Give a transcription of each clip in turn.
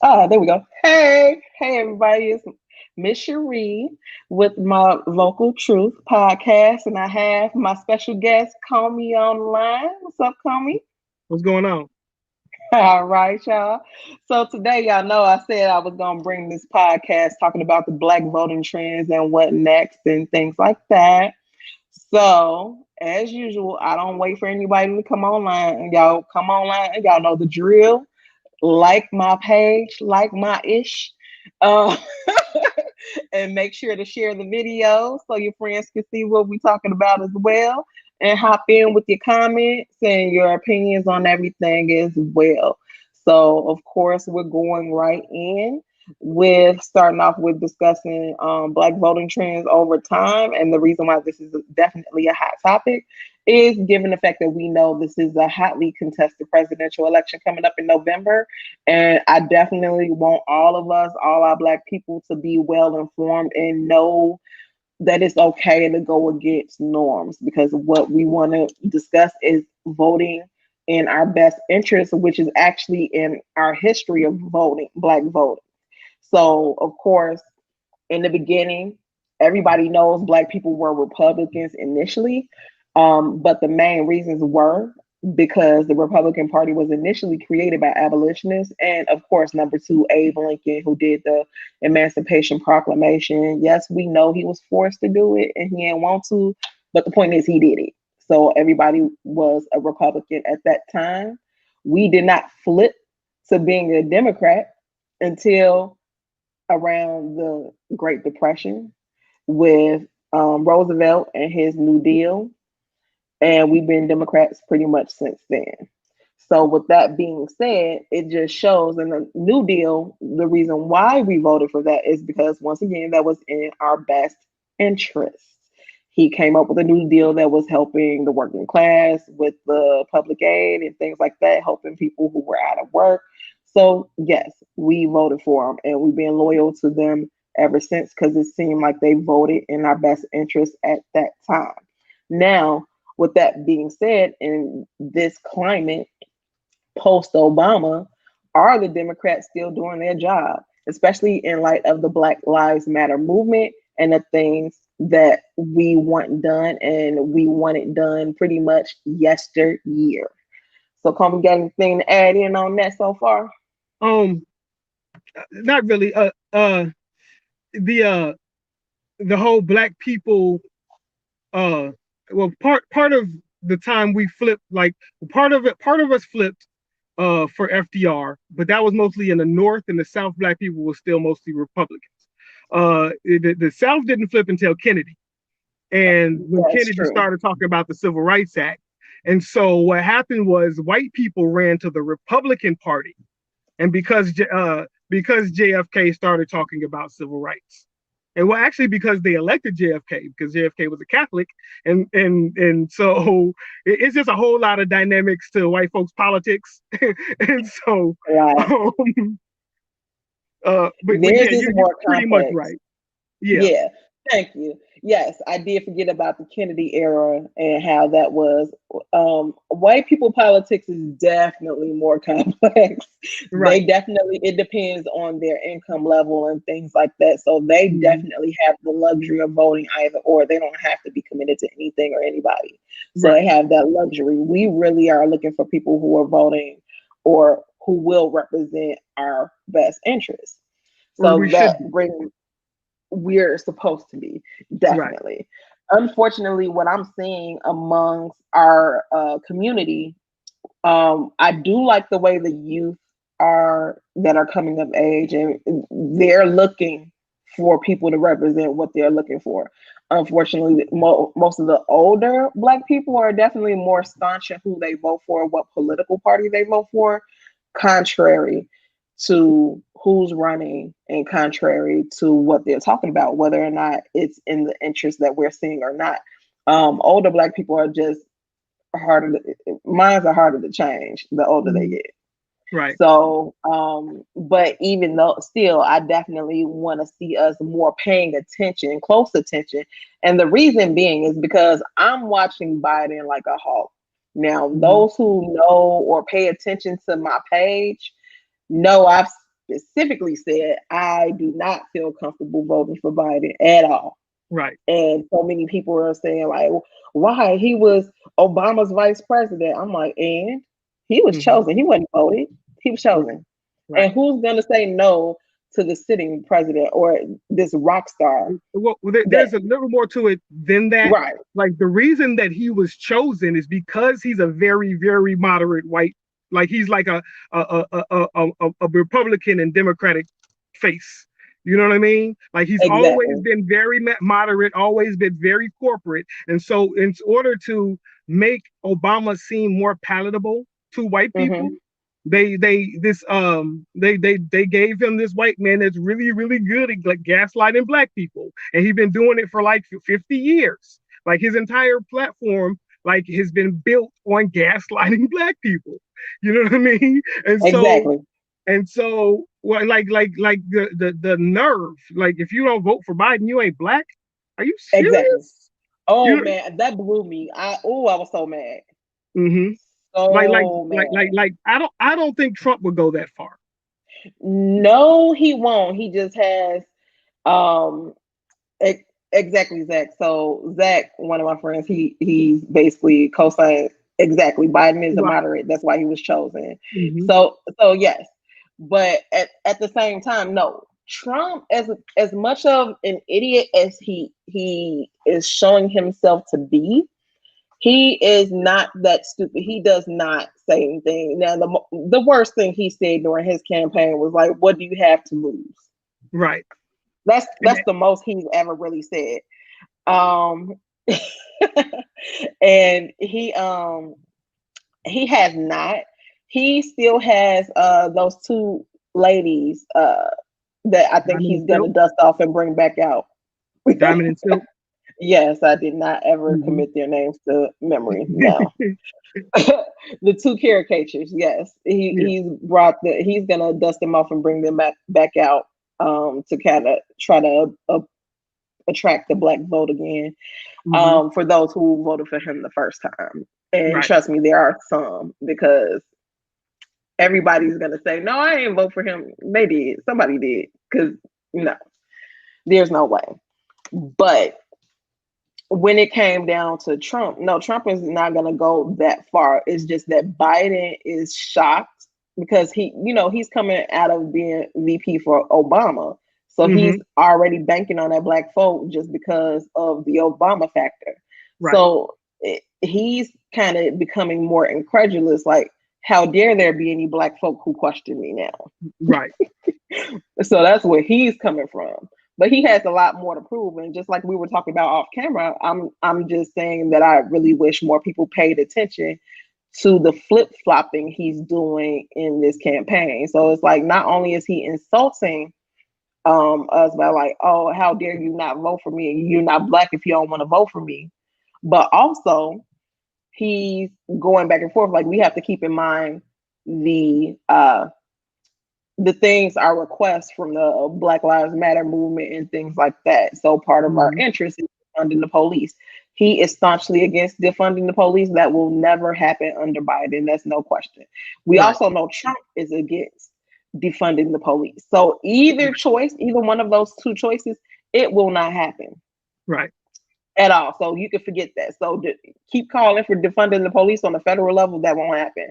Ah, there we go. Hey, everybody. It's Miss Cherie with my Local Truth podcast, and I have my special guest, Kohmee, on the line. What's up, Kohmee? What's going on? All right, y'all. So today, y'all know I said I was gonna bring this podcast talking about the Black voting trends and what next and things like that. So, as usual, I don't wait for anybody to come online, and y'all come online, and y'all know the drill. Like my page, like my ish, uh, and make sure to share the video so your friends can see what we're talking about as well. And hop in with your comments and your opinions on everything as well. So, of course, we're going right in with starting off with discussing Black voting trends over time. And the reason why this is definitely a hot topic is given the fact that we know this is a hotly contested presidential election coming up in November. And I definitely want all of us, all our Black people, to be well informed and know that it's okay to go against norms, because what we want to discuss is voting in our best interest, which is actually in our history of voting, Black voting. So, of course, in the beginning, everybody knows Black people were Republicans initially, but the main reasons were because the Republican Party was initially created by abolitionists, and of course, number two, Abe Lincoln, who did the Emancipation Proclamation. Yes, we know he was forced to do it, and he didn't want to, but the point is, he did it. So everybody was a Republican at that time. We did not flip to being a Democrat until around the Great Depression with Roosevelt and his New Deal, and we've been Democrats pretty much since then. So, with that being said, it just shows in the New Deal, the reason why we voted for that is because, once again, that was in our best interest. He came up with a New Deal that was helping the working class with the public aid and things like that, helping people who were out of work. So, yes, we voted for them, and we've been loyal to them ever since because it seemed like they voted in our best interest at that time. Now, with that being said, in this climate, post Obama, are the Democrats still doing their job, especially in light of the Black Lives Matter movement and the things that we want done, and we want it done pretty much yesteryear. So, Coleman, got anything to add in on that so far? Um, Not really. The the whole black people. Uh, well, part of the time we flipped, like part of us flipped. For FDR, but that was mostly in the North. And the South, black people were still mostly Republicans. The South didn't flip until Kennedy, and when That's Kennedy true. started talking about the Civil Rights Act. And so what happened was white people ran to the Republican Party, and because JFK started talking about civil rights, and well, actually, because they elected JFK, because JFK was a Catholic, and so it's just a whole lot of dynamics to white folks' politics, and so, Right. um, but Theirs yeah, is you're more pretty much complex. right. Yeah, Yeah, thank you. Yes, I did forget about the Kennedy era and how that was. White people politics is definitely more complex. They right. definitely, it depends on their income level and things like that. So they Mhm. definitely have the luxury of voting either or. They don't have to be committed to anything or anybody. So they Right. have that luxury. We really are looking for people who are voting or who will represent our best interests. Or we So should that be. brings we're supposed to be, Right. definitely. Unfortunately, what I'm seeing amongst our community, I do like the way the youth are that are coming of age, and they're looking for people to represent what they're looking for. Unfortunately, most of the older Black people are definitely more staunch in who they vote for, what political party they vote for, contrary to who's running and contrary to what they're talking about, whether or not it's in the interest that we're seeing or not. Older Black people are just harder minds are harder to change the older they Mhm. get. Right. So, but even though still, I definitely want to see us more paying attention, close attention. And the reason being is because I'm watching Biden like a hawk. Now, Mhm. those who know or pay attention to my page, No, I've specifically said I do not feel comfortable voting for Biden at all. Right. And so many people are saying like, why? He was Obama's vice president. I'm like, and he was Hmm. chosen. He wasn't voted. He was Right. chosen. Right. And who's gonna say no to the sitting president or this rock star? Well, That there's a little more to it than that. right, Like the reason that he was chosen is because he's a very, very moderate white. Like he's like a Republican and Democratic face. You know what I mean? Like he's always exactly. been very moderate, always been very corporate, and so in order to make Obama seem more palatable to white people, Hmm. they gave him this white man that's really really good at like gaslighting black people, and he's been doing it for like 50 years. Like his entire platform like has been built on gaslighting black people. You know what I mean? Exactly. And so well, like the nerve, like if you don't vote for Biden you ain't black. Are you Exactly. serious? Oh You man, that blew me. I was so mad. mm-hmm. So mad. I don't think Trump would go that far. No, he won't. He just has um exactly, Zach. So Zach, one of my friends, he's basically co-signed exactly. Biden is a Right. moderate. That's why he was chosen. Mm-hmm. So yes, but at the same time, no. Trump, as much of an idiot as he is showing himself to be, he is not that stupid. He does not say anything. Now, the worst thing he said during his campaign was like, "What do you have to lose?" Right. That's the most he's ever really said. Um, and he has not. He still has those two ladies that I think Diamond and he's gonna Silk. dust off and bring back out. Diamond and Silk. Yes, I did not ever Mm-hmm. commit their names to memory. No. The two caricatures, yes. Yeah. He's gonna dust them off and bring them back out to kind of try to attract the black vote again, Mm-hmm. for those who voted for him the first time. And Right. trust me, there are some, because everybody's gonna say, "No, I didn't vote for him." They did. Somebody did. Because no, there's no way. But when it came down to Trump, no, Trump is not going to go that far. It's just that Biden is shocked because he's coming out of being VP for Obama. So he's Mm-hmm. already banking on that black vote just because of the Obama factor. Right. So he's kind of becoming more incredulous, like, how dare there be any black folk who question me now? Right. So that's where he's coming from. But he has a lot more to prove. And just like we were talking about off camera, I'm just saying that I really wish more people paid attention to the flip flopping he's doing in this campaign. So it's like, not only is he insulting us by like, oh, how dare you not vote for me? You're not black if you don't want to vote for me. But also he's going back and forth. Like, we have to keep in mind the things, our requests from the Black Lives Matter movement and things like that. So part of our Mm-hmm. interest is defunding the police. He is staunchly against defunding the police. That will never happen under Biden. That's no question. We Right. also know Trump is against defunding the police. So either choice, either one of those two choices, it will not happen Right. at all. So you can forget that. So keep calling for defunding the police on the federal level. That won't happen.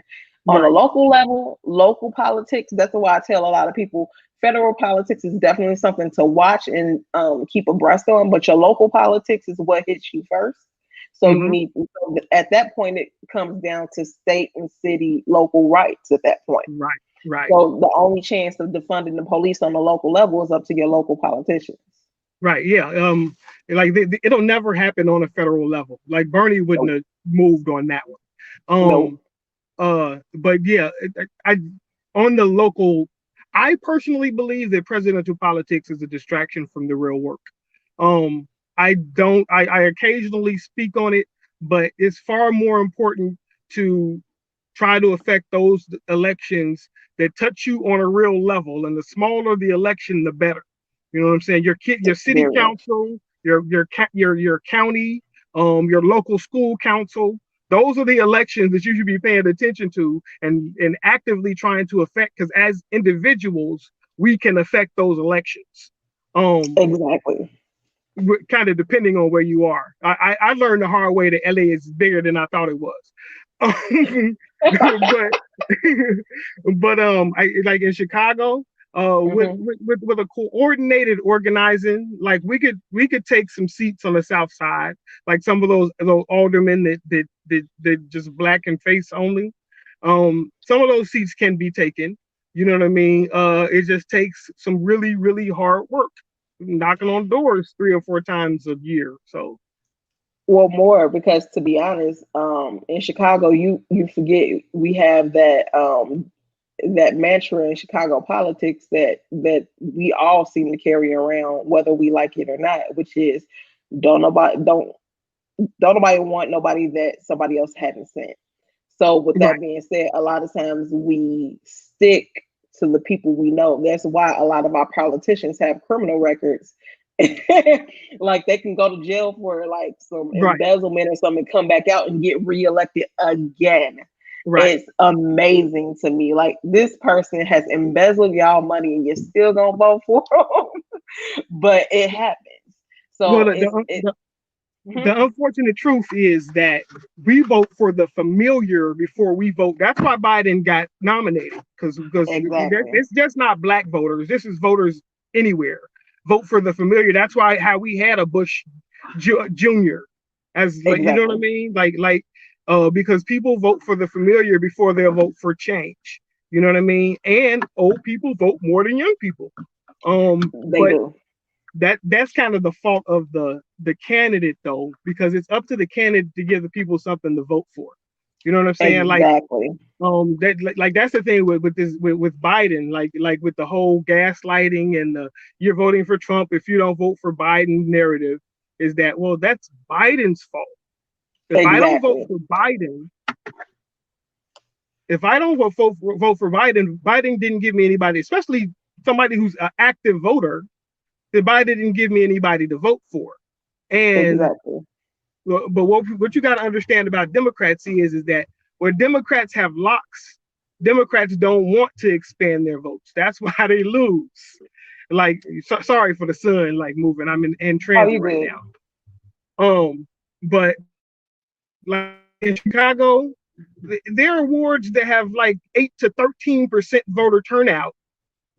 On a Right. local level, local politics, that's why I tell a lot of people federal politics is definitely something to watch and keep abreast on, but your local politics is what hits you first. So you Mm-hmm. need, so at that point, it comes down to state and city local rights at that point. Right. Right. So the only chance of defunding the police on the local level is up to your local politicians. Right. Yeah. Like it'll never happen on a federal level. Like Bernie wouldn't Nope. have moved on that one. Nope. But yeah, I on the local, I personally believe that presidential politics is a distraction from the real work. I don't. I occasionally speak on it, but it's far more important to try to affect those elections that touch you on a real level. And the smaller the election, the better. You know what I'm saying? Your city Very much. council, your county, your local school council. Those are the elections that you should be paying attention to and actively trying to affect, because as individuals, we can affect those elections. Um, Exactly. Kind of depending on where you are. I learned the hard way that LA is bigger than I thought it was. but I like in Chicago, Hmm. with a coordinated organizing, like we could take some seats on the south side, like some of those aldermen that just black and face only. Some of those seats can be taken. You know what I mean? It just takes some really really hard work, knocking on doors 3 or 4 times a year. So Well, more because to be honest, in Chicago, you forget we have that mantra in Chicago politics that we all seem to carry around, whether we like it or not, which is don't nobody don't don't nobody want nobody that somebody else hadn't sent. So with right, that being said, a lot of times we stick to the people we know. That's why a lot of our politicians have criminal records. Like they can go to jail for like some right, embezzlement or something, come back out and get reelected again. right. It's amazing to me. Like this person has embezzled y'all money and you're still gonna vote for them. But it happens. Well, So the, it the mhm. the unfortunate truth is that we vote for the familiar before we vote. That's why Biden got nominated, because Exactly. it's just not black voters. This is voters anywhere. Vote for the familiar. That's why how we had a Bush Junior, as like, you know what I Exactly. mean, because people vote for the familiar before they'll vote for change. You know what I mean? And old people vote more than young people. They But do. that's kind of the fault of the candidate, though, because it's up to the candidate to give the people something to vote for. You know what I'm saying? Exactly. Like that's the thing with Biden, like with the whole gaslighting and the you're voting for Trump if you don't vote for Biden narrative, is that, well, that's Biden's fault. If I don't vote Exactly. for Biden, if I don't vote for Biden, Biden didn't give me anybody, especially somebody who's an active voter, that Biden didn't give me anybody to vote for. And Exactly. but what you got to understand about Democrats is that where Democrats have locks, Democrats don't want to expand their votes. That's why they lose. Like, sorry for the sun, like moving. I'm in Oh, transit you right good. now. But like in Chicago, there are wards that have like 8 to 13% voter turnout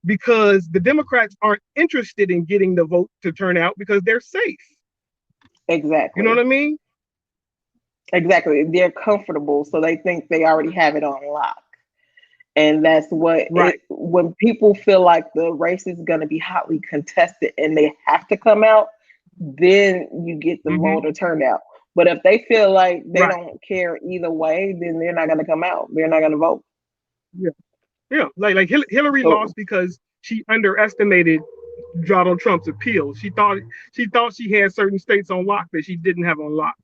because the Democrats aren't interested in getting the vote to turn out because they're safe. You know what Exactly. I mean? Exactly. They're comfortable, so they think they already have it on lock. And that's what Right. it when people feel like the race is going to be hotly contested and they have to come out, then you get the Mm-hmm. voter turnout. But if they feel like they Right. don't care either way, then they're not going to come out. They're not going to vote. Yeah. Yeah. Like Hillary So lost because she underestimated Donald Trump's appeal. She thought she had certain states on lock that she didn't have on lock.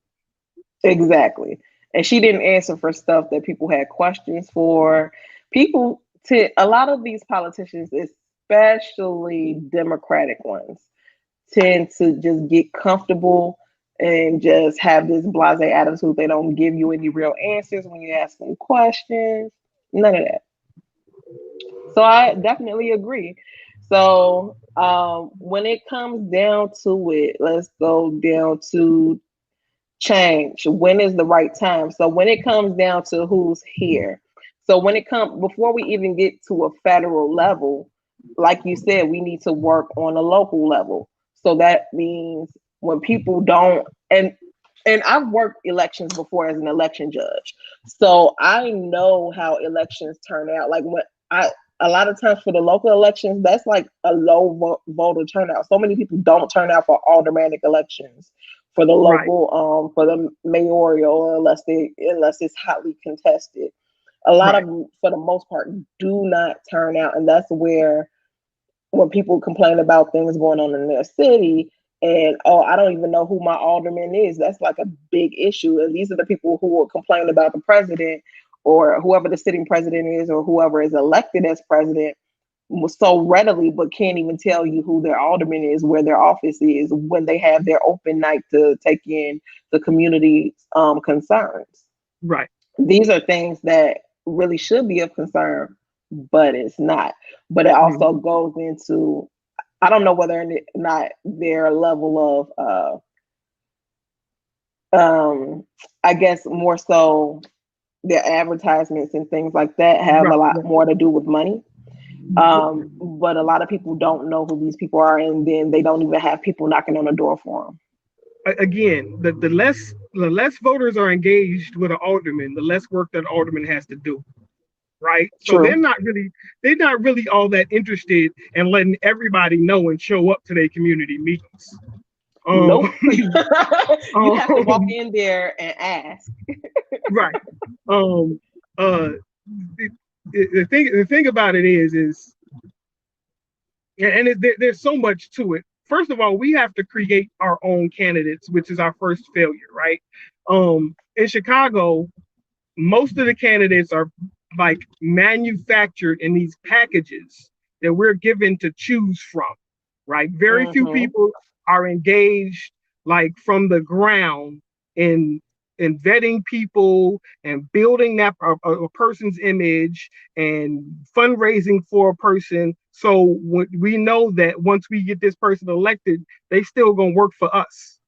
exactly. And she didn't answer for stuff that people had questions for. People to a lot of these politicians, especially Democratic ones, tend to just get comfortable and just have this blase attitude. They don't give you any real answers when you ask them questions. None of that. So I definitely agree. So when it comes down to it, let's go down to change. When is the right time? So when it comes down to who's here. So when it comes before we even get to a federal level, like you said, we need to work on a local level. So that means when people don't and I've worked elections before as an election judge. So I know how elections turn out. Like when I a lot of times for the local elections, that's like a low voter turnout. So many people don't turn out for aldermanic elections for the Right. local for the mayoral unless it's hotly contested. A lot of Right. them for the most part do not turn out, and that's where when people complain about things going on in their city and oh, I don't even know who my alderman is, that's like a big issue. And these are the people who will complain about the president or whoever the sitting president is or whoever is elected as president so readily, but can't even tell you who their alderman is, where their office is, when they have their open night to take in the community concerns. Right. These are things that really should be of concern, but it's not. But it Mhm. also goes into, I don't know whether or not their level of I guess more so their advertisements and things like that have a Right. lot Right. more to do with money. But a lot of people don't know who these people are, and then they don't even have people knocking on the door for them. Again, the less voters are engaged with an alderman, the less work that alderman has to do. Right. So True. they're not really all that interested in letting everybody know and show up to their community meetings. Um, Nope. You have to walk um, in there and ask. right. Um, uh, the, the thing about it is and there's so much to it. First of all, we have to create our own candidates, which is our first failure, right? In Chicago, most of the candidates are like manufactured in these packages that we're given to choose from, right? Very few Mm-hmm. people are engaged like from the ground in vetting people and building that a person's image and fundraising for a person. So we know that once we get this person elected, they still gonna work for us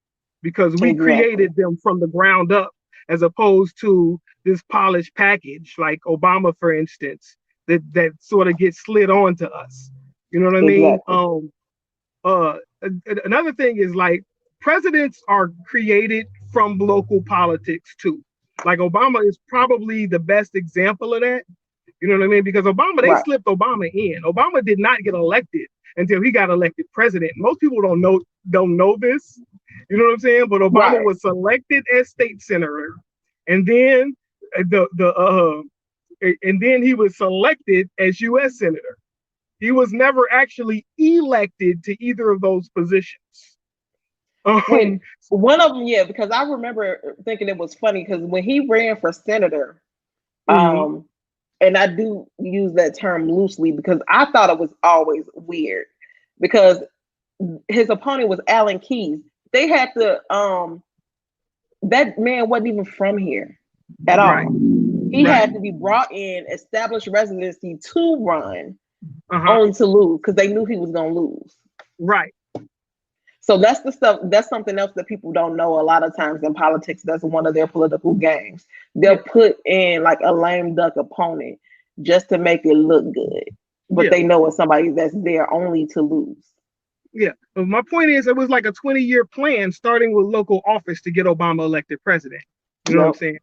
because we Exactly. created them from the ground up, as opposed to this polished package like Obama, for instance, that sort of gets slid on to us. You know what I mean? Exactly. Uh, Another thing is like presidents are created from local politics too. Like Obama is probably the best example of that. You know what I mean? Because Obama, they Right. slipped Obama in. Obama did not get elected until he got elected president. Most people don't know this. You know what I'm saying? But Obama Right. was selected as state senator, and then and then he was selected as U.S. senator. He was never actually elected to either of those positions. When Um, one of them, yeah, because I remember thinking it was funny because when he ran for senator, mhm, um, and I do use that term loosely because I thought it was always weird because his opponent was Alan Keyes. They had to that man wasn't even from here at right, all. He right, had to be brought in, established residency to run, uh-huh, only to lose because they knew he was gonna lose. right, So that's the stuff. That's something else that people don't know. A lot of times in politics, that's one of their political games. yeah, They'll put in like a lame duck opponent just to make it look good, but yeah, they know it's somebody that's there only to lose. yeah. But my point is, it was like a 20-year plan starting with local office to get Obama elected president. You know what I'm Yep. saying?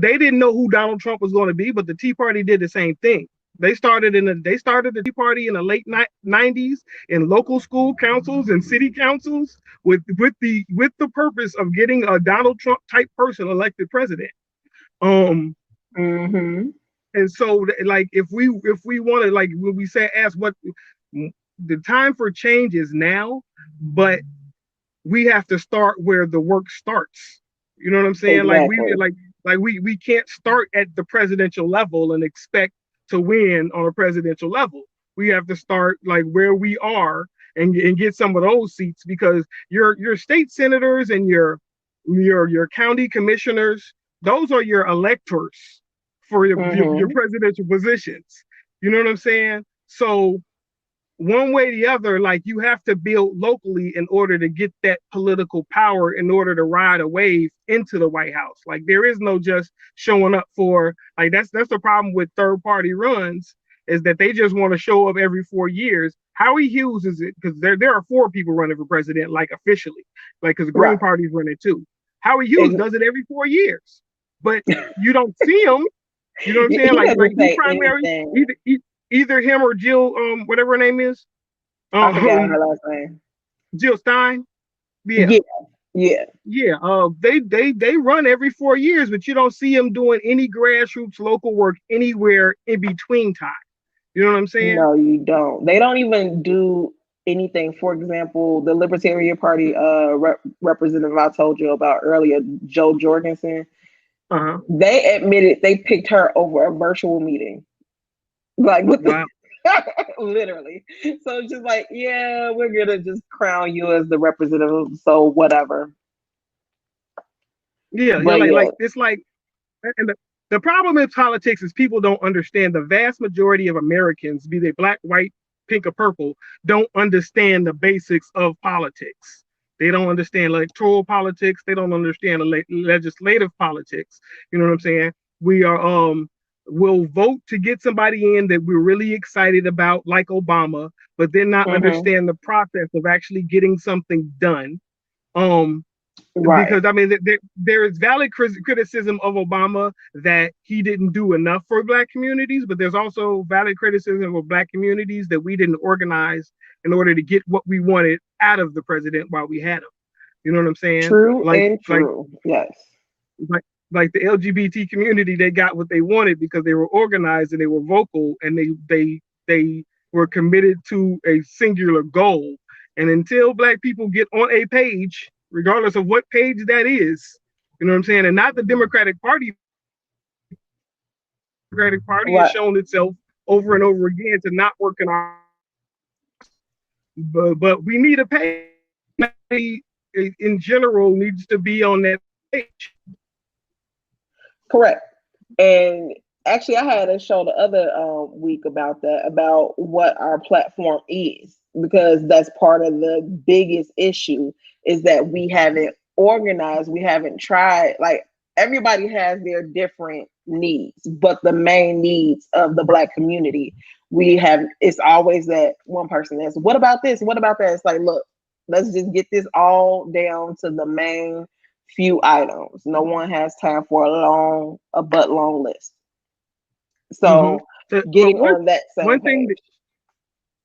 They didn't know who Donald Trump was going to be, but the Tea Party did the same thing. They started the Tea Party in the late 90s in local school councils and city councils with the purpose of getting a Donald Trump type person elected president. Um, Mm-hmm. and so like if we want to, like when we say ask what the time for change is now, but we have to start where the work starts. You know what I'm saying? Like we Exactly. like we can't start at the presidential level and expect to win on a presidential level. We have to start like where we are and get some of those seats, because your state senators and your county commissioners, those are your electors for your Mm-hmm. presidential positions. You know what I'm saying? So one way or the other, like you have to build locally in order to get that political power, in order to ride a wave into the White House. Like there is no just showing up for, like that's the problem with third party runs, is that they just want to show up every 4 years. Howie Hughes is it, because there are four people running for president, like officially, like because the Green Right. Party's running too. Howie Hughes Ex- does it every 4 years, but you don't see him. You know what I'm saying? he Like doesn't he say primary anything. either him or Jill, whatever her name is, I forgot um, her last name. Jill Stein. Yeah, Yeah. Yeah. yeah. They run every 4 years, but you don't see them doing any grassroots local work anywhere in between time. You know what I'm saying? No, you don't. They don't even do anything. For example, the Libertarian Party representative I told you about earlier, Joe Jorgensen, Uh huh. they admitted they picked her over a virtual meeting. Like with the Wow. literally. So it's just like, yeah, we're gonna just crown you as the representative. So whatever. Yeah, yeah. But Like yeah, like it's like And the problem in politics is people don't understand. The vast majority of Americans, be they black, white, pink, or purple, don't understand the basics of politics. They don't understand electoral politics. They don't understand legislative politics. You know what I'm saying? We are will vote to get somebody in that we're really excited about, like Obama, but then not Mm-hmm. understand the process of actually getting something done. Um, Right. because I mean, there is valid criticism of Obama that he didn't do enough for black communities, but there's also valid criticism of black communities that we didn't organize in order to get what we wanted out of the president while we had him. You know what I'm saying? True Like, and like, true. Yes. like, like the LGBT community, they got what they wanted because they were organized and they were vocal and they were committed to a singular goal. And until black people get on a page, regardless of what page that is, you know what I'm saying, and not the Democratic Party page, because the Democratic Party has shown itself over and Right. over again to not work in our best interest. But we need a page. Everybody in general needs to be on that page. Correct. And actually, I had a show the other week about that, about what our platform is, because that's part of the biggest issue is that we haven't organized, we haven't tried. Like everybody has their different needs, but the main needs of the Black community, we have. It's always that one person that's, what about this? What about that? It's like, look, let's just get this all down to the main few items. No one has time for a but long list. Mm-hmm. So So, but getting on that one same thing page.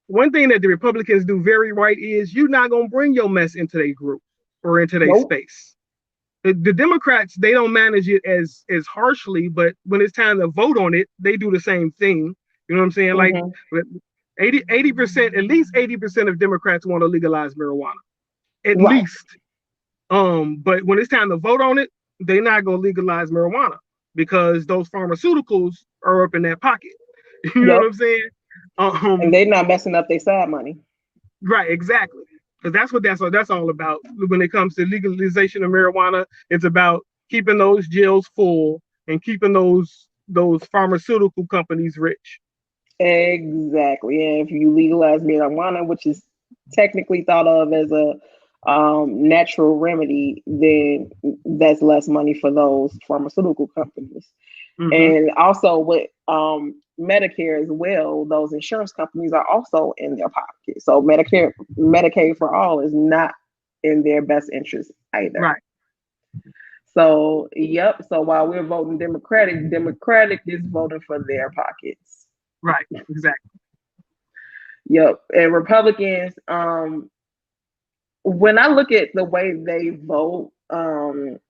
one thing that the Republicans do very right is you're not gonna bring your mess into their group or into their Nope. space. The Democrats, they don't manage it as harshly, but when it's time to vote on it, they do the same thing. You know what I'm saying? Like Mm-hmm. 80%, at least 80% of Democrats want to legalize marijuana. At Right. least. But when it's time to vote on it, they're not gonna legalize marijuana because those pharmaceuticals are up in their pocket. You know what Yep. I'm saying? And Um, they're not messing up their side money. Right, exactly. Because that's what that's all about. When it comes to legalization of marijuana, it's about keeping those jails full and keeping those pharmaceutical companies rich. Exactly. And if you legalize marijuana, which is technically thought of as a natural remedy, then that's less money for those pharmaceutical companies. Mm-hmm. And also with Medicare as well, those insurance companies are also in their pocket. So Medicaid for all is not in their best interest either. Right, So yep. So while we're voting Democratic, Democratic is voting for their pockets. right, exactly. Yep. And Republicans, when I look at the way they vote,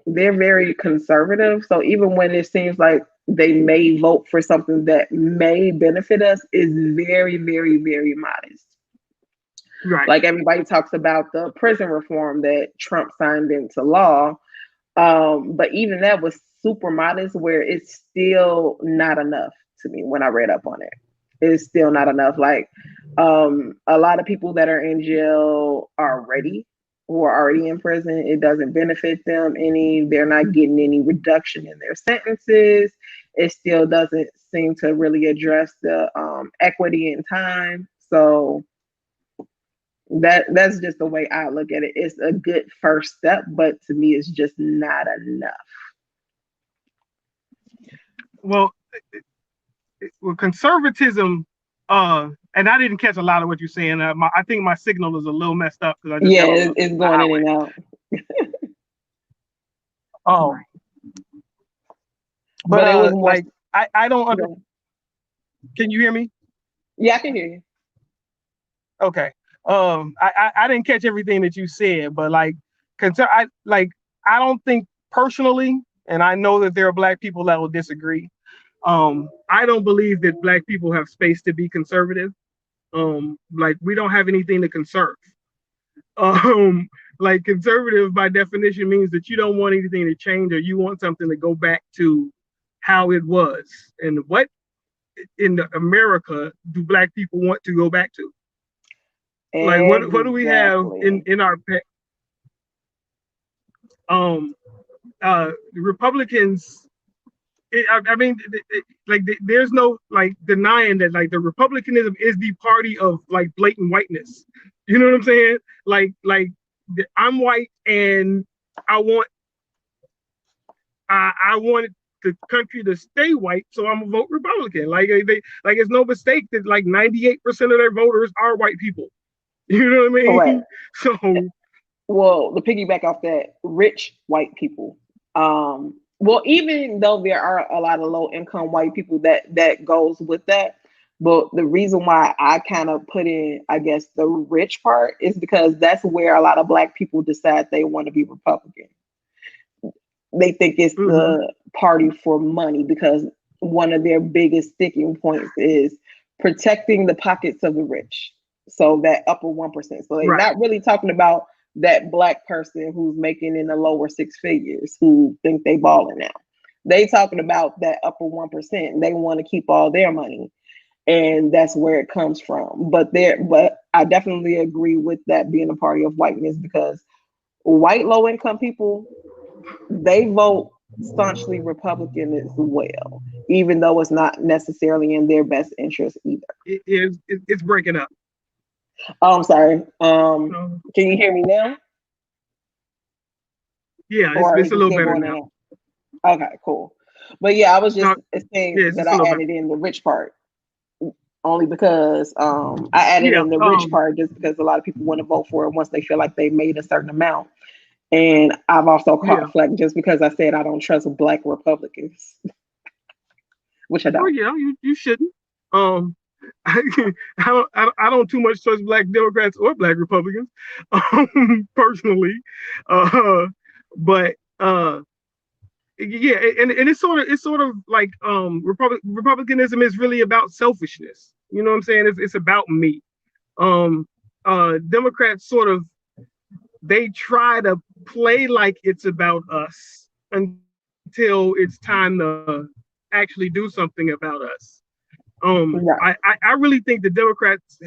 they're very conservative. So even when it seems like they may vote for something that may benefit us, is very, very, very modest. Right. Like everybody talks about the prison reform that Trump signed into law, but even that was super modest, where it's still not enough to me when I read up on it. It's still not enough. Like a lot of people that are in jail already, who are already in prison, it doesn't benefit them any. They're not getting any reduction in their sentences. It still doesn't seem to really address the equity in time. So that's just the way I look at it. It's a good first step, but to me, it's just not enough. Well, conservatism. And I didn't catch a lot of what you're saying. I think my signal is a little messed up because I just Yeah, got on it's the going in highway. and out. Oh, but But it was more. like I don't under. Go. Can you hear me? Yeah, I can hear you. Okay. I didn't catch everything that you said, but like, I like I don't think personally, and I know that there are black people that will disagree. I don't believe that black people have space to be conservative. Like we don't have anything to conserve. Um, like conservative by definition means that you don't want anything to change or you want something to go back to how it was. And what in America do black people want to go back to? Like what do we have Exactly. in our the Republicans? I mean, like there's no like denying that like the Republicanism is the party of like blatant whiteness. You know what I'm saying? I'm white and I want I wanted the country to stay white, so I'm gonna vote Republican. Like it's no mistake that like 98% of their voters are white people. You know what I Correct. mean? So Well, to piggyback off that, rich white people. Well, even though there are a lot of low income white people that goes with that, but the reason why I kind of put in, I guess, the rich part is because that's where a lot of black people decide they want to be Republican. They think it's mhm, the party for money because one of their biggest sticking points is protecting the pockets of the rich. So that upper 1%. So they're right, not really talking about that black person who's making in the lower six figures who think they balling now. They talking about that upper 1%. They want to keep all their money. And that's where it comes from. But I definitely agree with that being a party of whiteness because white low income people they vote staunchly Republican as well, even though it's not necessarily in their best interest either. it's breaking up. Oh, I'm sorry. So Can you hear me now, yeah, or it's is a it little still better going now. in? Okay, cool. But yeah, I was No, just saying yeah, it's that just a I little better. added in the rich part only because I added Yeah, in the rich part just because a lot of people want to vote for it once they feel like they made a certain amount. And I've also yeah. caught flack just because I said I don't trust black Republicans, which I Well, don't. yeah, you shouldn't. Um, I, I don't too much trust black Democrats or black Republicans, personally. Uh, but yeah, and it's sort of like Republicanism is really about selfishness. You know what I'm saying? It's about me. Um, Democrats sort of they try to play like it's about us until it's time to actually do something about us. Right. I really think the Democrats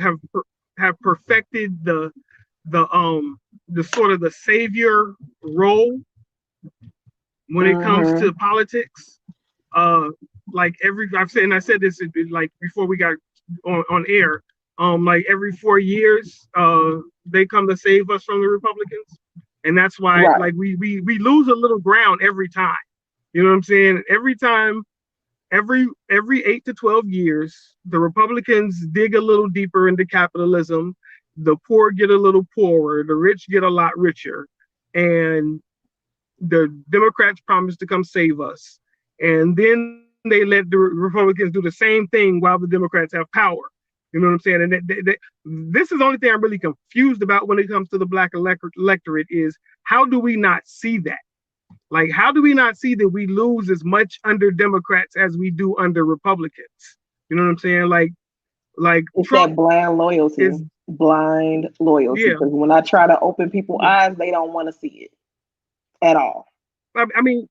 have perfected the sort of the savior role when it comes to Mm-hmm. politics. Uh, like every I said this like before we got on air. Like every 4 years, they come to save us from the Republicans, and that's why Right. like we lose a little ground every time. You know what I'm saying? Every time, every 8 to 12 years, the Republicans dig a little deeper into capitalism. The poor get a little poorer. The rich get a lot richer, and the Democrats promise to come save us. And then they let the Republicans do the same thing while the Democrats have power. You know what I'm saying? And this is the only thing I'm really confused about when it comes to the black electorate is how do we not see that? Like, how do we not see that we lose as much under Democrats as we do under Republicans? You know what I'm saying? Like It's Trump that blind loyalty, is, blind loyalty. yeah, Because when I try to open people's yeah. eyes, they don't want to see it at all. I mean,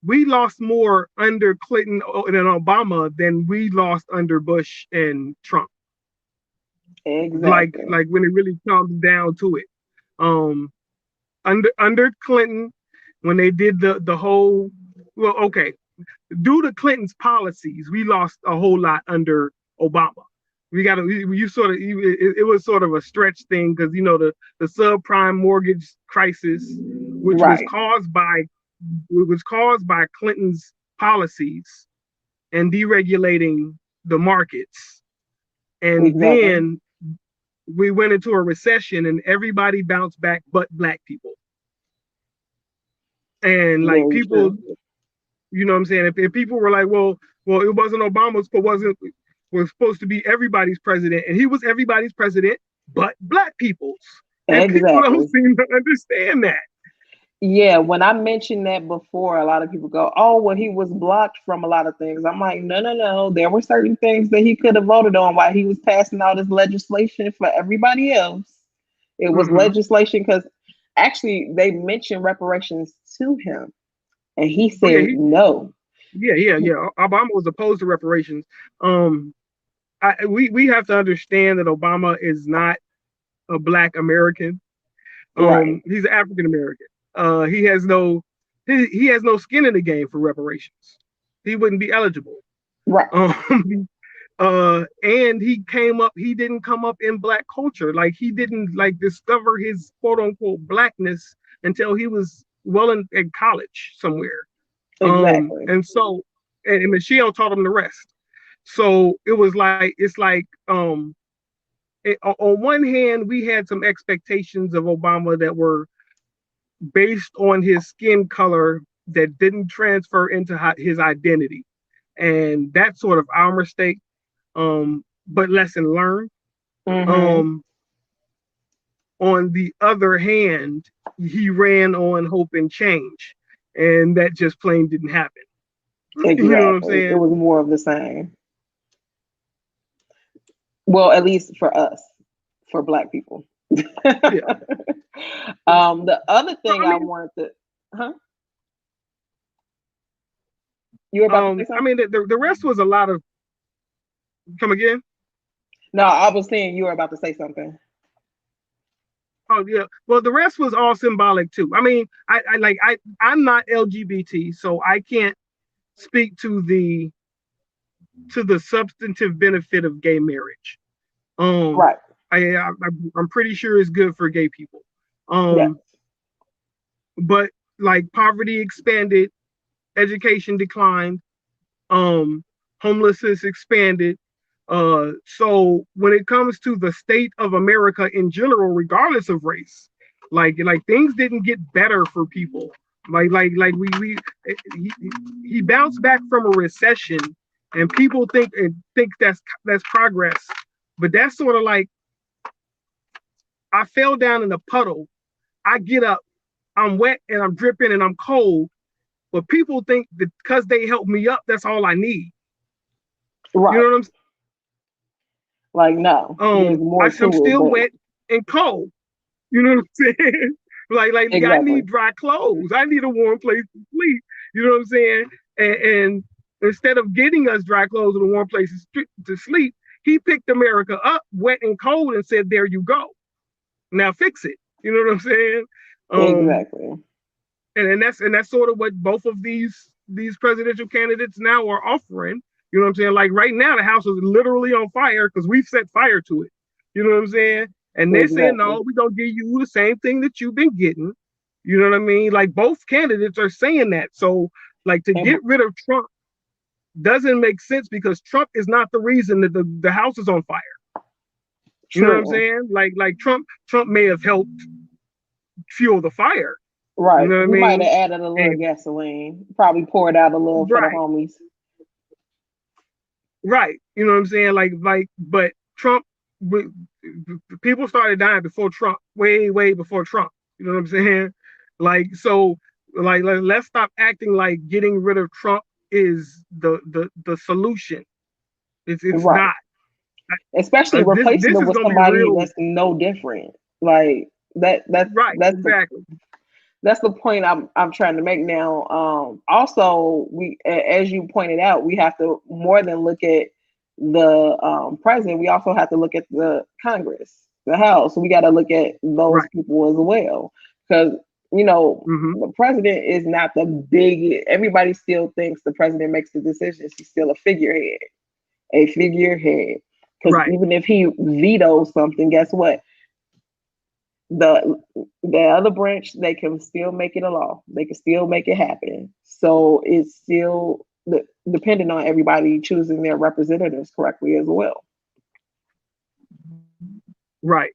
we lost more under Clinton and Obama than we lost under Bush and Trump. Exactly. Like when it really comes down to it. Um, under Clinton, when they did the whole, well, okay, due to Clinton's policies, we lost a whole lot under Obama. We got to you sort of it was sort of a stretch thing because the subprime mortgage crisis, which Right. was caused by Clinton's policies and deregulating the markets, and Exactly. then we went into a recession and everybody bounced back but black people. And like Very people, true. you know what I'm saying? If people were like, well, it wasn't Obama's, but was supposed to be everybody's president, and he was everybody's president, but black people's. And people don't Exactly. seem to understand that. Yeah, when I mentioned that before, a lot of people go, "Oh, well, he was blocked from a lot of things." I'm like, no, no, no. There were certain things that he could have voted on while he was passing out his legislation for everybody else. It was Mm-hmm. legislation because actually they mentioned reparations to him, and he Oh yeah, said no. yeah. Obama was opposed to reparations. Um, we have to understand that Obama is not a black American. Right. He's African American. He has no skin in the game for reparations. he wouldn't be eligible. Right. Um, and he didn't come up in black culture. Like he didn't like discover his quote unquote blackness until he was well in college somewhere. Exactly. And so, and Michelle taught him the rest. So it was like, it's like, on one hand, we had some expectations of Obama that were based on his skin color that didn't transfer into his identity. And that's sort of our mistake, but lesson learned. Mm-hmm. Um, on the other hand, he ran on hope and change, and that just plain didn't happen. You know what I'm Exactly. It saying? was more of the same. Well, at least for us, for Black people. Yeah. The other thing I I mean, wanted to, huh? You were about to say I something? mean, the rest was a lot of come again. No, I was saying you were about to say something. Oh yeah. Well, the rest was all symbolic too. I mean, I'm not LGBT, so I can't speak to the substantive benefit of gay marriage. Um, Right. I'm pretty sure it's good for gay people. Yes. Um, but like poverty expanded, education declined, um, homelessness expanded. So when it comes to the state of America in general, regardless of race, like things didn't get better for people. Like we he, he bounced back from a recession, and people think that's progress, but that's sort of like I fell down in a puddle. I get up, I'm wet and I'm dripping and I'm cold, but people think that because they helped me up, that's all I need. You Right. know what I'm Like, no, there's more I'm to it, still but wet and cold. You know what I'm saying? Yeah, I exactly. need dry clothes. I need a warm place to sleep. You know what I'm saying? And instead of getting us dry clothes and a warm place to sleep, he picked America up wet and cold and said, "There you go. Now fix it." You know what I'm saying? Um, Exactly. and that's sort of what both of these presidential candidates now are offering. You know what I'm saying? Like right now, the house is literally on fire because we've set fire to it. You know what I'm saying? And they're saying, Exactly. no, we're gonna give you the same thing that you've been getting. You know what I mean? Like both candidates are saying that. So like to And get rid of Trump doesn't make sense because Trump is not the reason that the house is on fire. You know what I'm true. saying? Like Trump may have helped fuel the fire. You Right. know what I He might have mean? added a little And gasoline. Probably poured out a little for the right, homies. right. You know what I'm saying? But Trump, people started dying before Trump, way before Trump. You know what I'm saying? Like, so, let's stop acting like getting rid of Trump is the solution. It's Right. not. Especially replacing This them is with gonna be somebody real. that's no different. Like that Right, exactly. that's the point I'm trying to make now. Also, as you pointed out, we have to more than look at the president. We also have to look at the Congress, the House. We got to look at those Right. people as well, because you know Mm-hmm. the president is not the big. Everybody still thinks the president makes the decisions. He's still a figurehead, a figurehead. Because Right. even if he vetoes something, guess what? the the other branch, they can still make it a law. They can still make it happen. So it's still dependent on everybody choosing their representatives correctly as well. Right.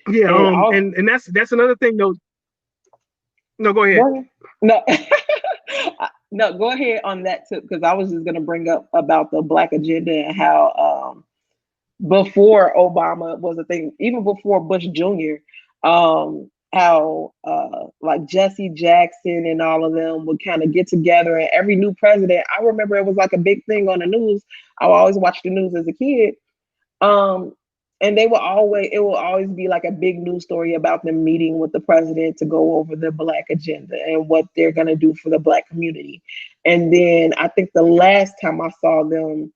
Yeah. And also, And that's another thing though. No, go ahead. go ahead. No, no, go ahead on that too, because I was just going to bring up about the Black agenda and how before Obama was a thing, even before Bush Jr., how like Jesse Jackson and all of them would kind of get together, and every new president, I remember it was like a big thing on the news. I would always watch the news as a kid. Um, and it will always be like a big news story about them meeting with the president to go over the Black agenda and what they're gonna do for the Black community. And then I think the last time I saw them,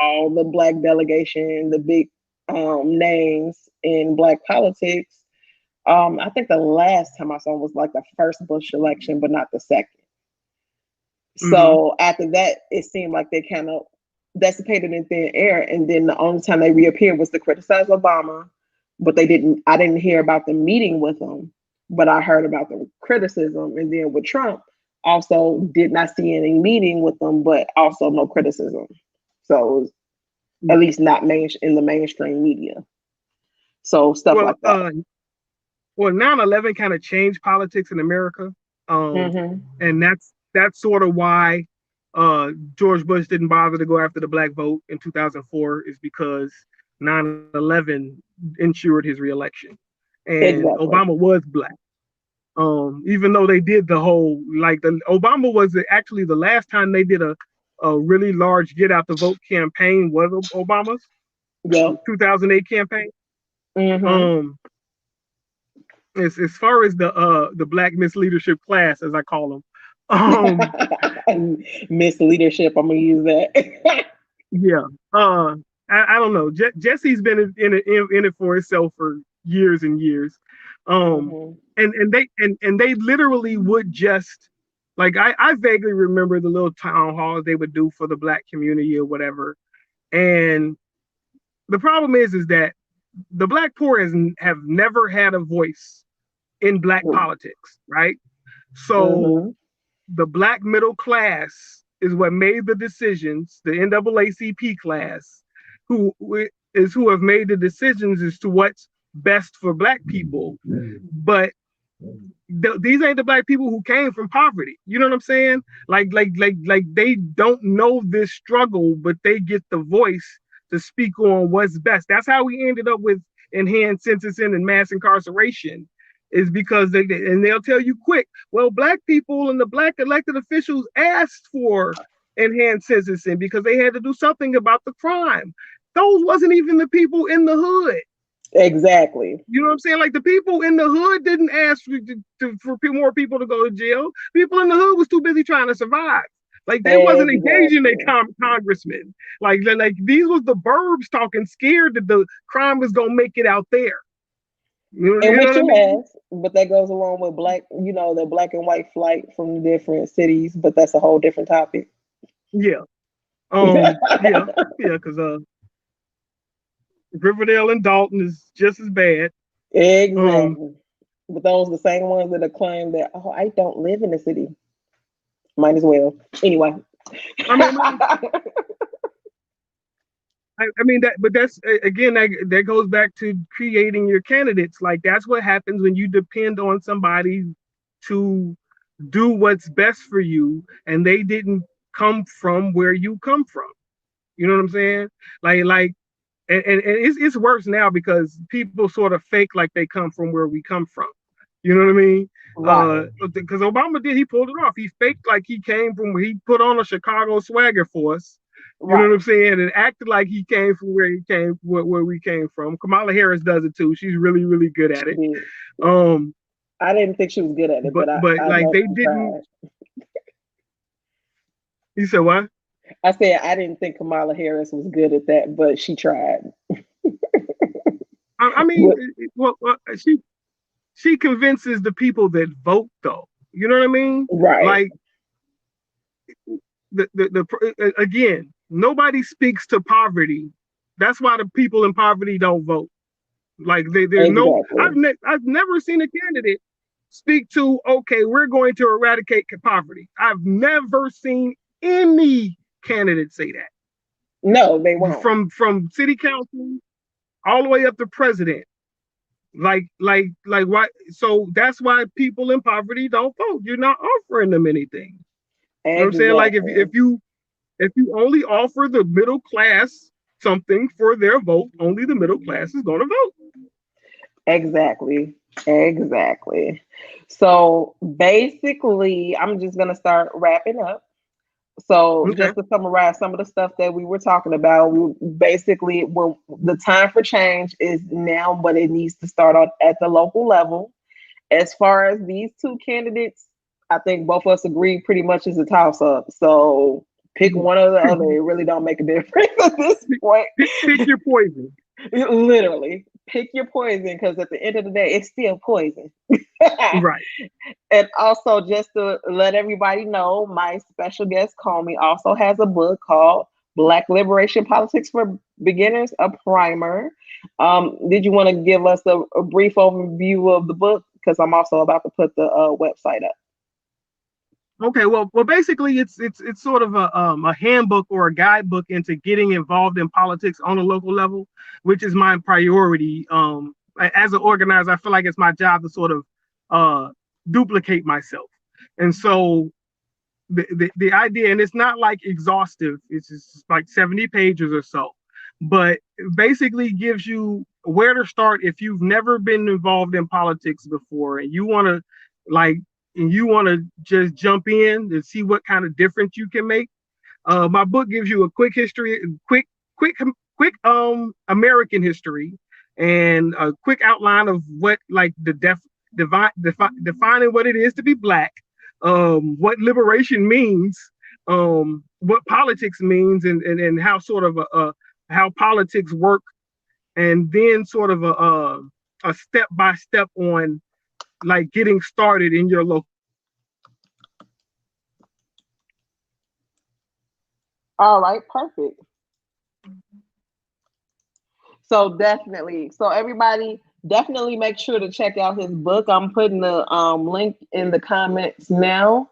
all the Black delegation, the big names in Black politics. I think the last time I saw them was like the first Bush election, but not the second. Mm-hmm. So after that, it seemed like they kind of dissipated in thin air. And then the only time they reappeared was to criticize Obama, but they didn't. I didn't hear about them meeting with him, but I heard about the criticism. And then with Trump, also did not see any meeting with them, but also no criticism. So it was at least not in the mainstream media. So stuff Well, like that. 9/11 kind of changed politics in America, um, Mm-hmm. and that's sort of why George Bush didn't bother to go after the black vote in 2004, is because 9/11 ensured his reelection, and Exactly. Obama was black. Even though they did the whole, like, the Obama was actually the last time they did a really large get out the vote campaign was Obama's Yep. 2008 campaign. Mm-hmm. Um, as far as the black misleadership class, as I call them, um, Miss leadership. I'm gonna use that. yeah, I don't know. Jesse's been in it for itself for years and years, um, Mm-hmm. and they literally would just, like, I vaguely remember the little town halls they would do for the black community or whatever, and the problem is that the black poor have never had a voice in black politics, right? So Mm-hmm. the black middle class is what made the decisions, the NAACP class, who who have made the decisions as to what's best for black people. But these ain't the black people who came from poverty. You know what I'm saying? Like they don't know this struggle, but they get the voice to speak on what's best. That's how we ended up with enhanced sentencing and mass incarceration, is because they'll tell you quick, well, black people and the black elected officials asked for enhanced sentencing because they had to do something about the crime. Those wasn't even the people in the hood. Exactly. You know what I'm saying? Like, the people in the hood didn't ask for more people to go to jail. People in the hood was too busy trying to survive. Like, they wasn't engaging their Exactly. congressmen. Like these was the burbs talking, scared that the crime was gonna make it out there. And You know which what I it mean? has, but that goes along with black, the black and white flight from different cities, but that's a whole different topic. Yeah. Yeah. Yeah. Because Riverdale and Dalton is just as bad. Um. Exactly. But those are the same ones that are claim that, oh, I don't live in the city. Might as well. Anyway. I mean, I mean that, but that's again, that goes back to creating your candidates. Like, that's what happens when you depend on somebody to do what's best for you, and they didn't come from where you come from. You know what I'm saying? Like, and it's worse now because people sort of fake like they come from where we come from. You know what I mean? Right. Because Obama did, he pulled it off. He faked like he came from where he put on a Chicago swagger for us. You know what I'm Right. saying? And acted like he came from where he came, where we came from. Kamala Harris does it too. She's really, really good at She it. did. Um, I didn't think she was good at it, but but I like, know they she didn't. tried. You said what? I said I didn't think Kamala Harris was good at that, but she tried. I mean, But, well, she convinces the people that vote, though. You know what I mean? right. Like, the again, nobody speaks to poverty. That's why the people in poverty don't vote. Like, there's no. Exactly. I've never seen a candidate speak to, okay, we're going to eradicate poverty. I've never seen any candidate say that, No, they won't. from city council all the way up to president. Like why? So that's why people in poverty don't vote. You're not offering them anything. You know what I'm saying? Like, Exactly. if you only offer the middle class something for their vote, only the middle class is going to vote. Exactly. Exactly. So basically, I'm just gonna start wrapping up. So Okay. just to summarize some of the stuff that we were talking about, we basically we're the time for change is now, but it needs to start out at the local level. As far as these two candidates, I think both of us agree pretty much is a toss up. So pick one or the other. It really don't make a difference at this point. Pick your poison. Literally, pick your poison because at the end of the day, it's still poison. Right. And also, just to let everybody know, my special guest, Kohmee, also has a book called Black Liberation Politics for Beginners, a primer. Did you want to give us a brief overview of the book? Because I'm also about to put the website up. Okay, well, basically, it's sort of a handbook or a guidebook into getting involved in politics on a local level, which is my priority. As an organizer, I feel like it's my job to sort of uh, duplicate myself, and so the idea, and it's not like exhaustive. It's just like 70 pages or so, but basically gives you where to start if you've never been involved in politics before and you want to like and you want to just jump in and see what kind of difference you can make. My book gives you a quick history, quick, quick American history, and a quick outline of what like defining what it is to be black, what liberation means, what politics means, and how sort of how politics work, and then sort of a step by step on like getting started in your local. All right, perfect. So definitely, so everybody definitely make sure to check out his book. I'm putting the link in the comments now.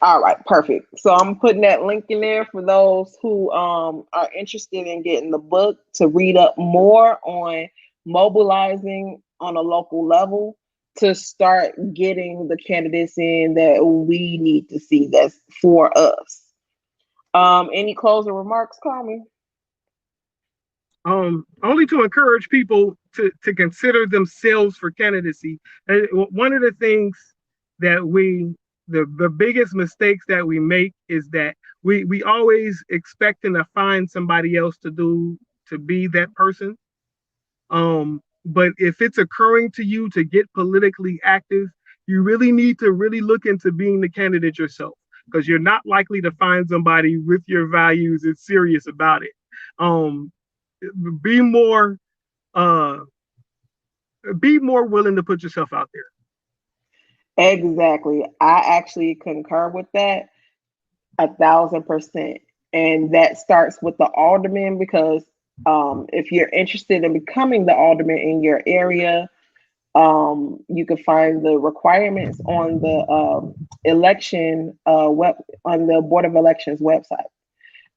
All right, perfect. So I'm putting that link in there for those who are interested in getting the book to read up more on mobilizing on a local level to start getting the candidates in that we need to see that's for us. Any closing remarks, Carmen? Only to encourage people to consider themselves for candidacy. And one of the things that the biggest mistakes that we make is that we always expecting to find somebody else to be that person. But if it's occurring to you to get politically active, you really need to really look into being the candidate yourself because you're not likely to find somebody with your values and serious about it. Um, be more uh be more willing to put yourself out there. Exactly. I actually concur with that 1,000%. And that starts with the alderman because if you're interested in becoming the alderman in your area, you can find the requirements on the election web on the Board of Elections website,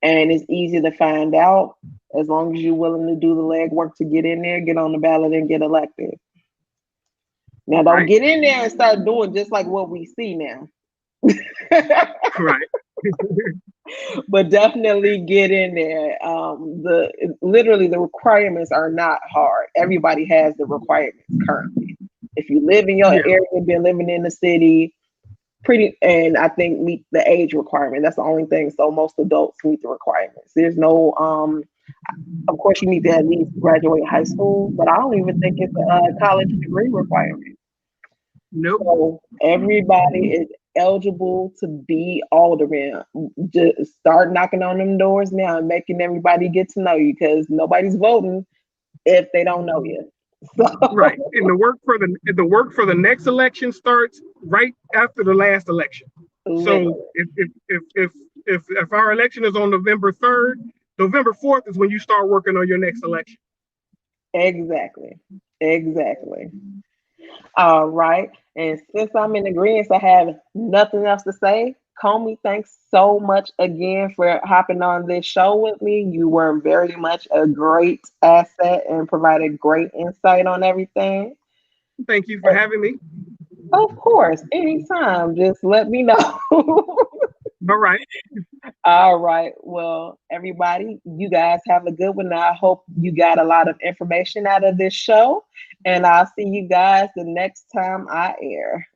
and it's easy to find out as long as you're willing to do the legwork to get in there, get on the ballot, and get elected. Now, don't Right. get in there and start doing just like what we see now. Right. But definitely get in there. The literally the requirements are not hard. Everybody has the requirements currently. If you live in your Yeah. area, been living in the city, pretty, and I think meet the age requirement. That's the only thing. So most adults meet the requirements. There's no, of course, you need to at least graduate high school, but I don't even think it's a college degree requirement. Nope. So everybody is eligible to be alderman. Just start knocking on them doors now and making everybody get to know you because nobody's voting if they don't know you. Right. So And the work for the next election starts right after the last election. So literally, if our election is on November 3rd, November 4th is when you start working on your next election. exactly, exactly. All right. And since I'm in agreement, I have nothing else to say. Comey, thanks so much again for hopping on this show with me. You were very much a great asset and provided great insight on everything. Thank you for having me. Of course, anytime, just let me know. All right. All right. Well, everybody, you guys have a good one. I hope you got a lot of information out of this show, and I'll see you guys the next time I air.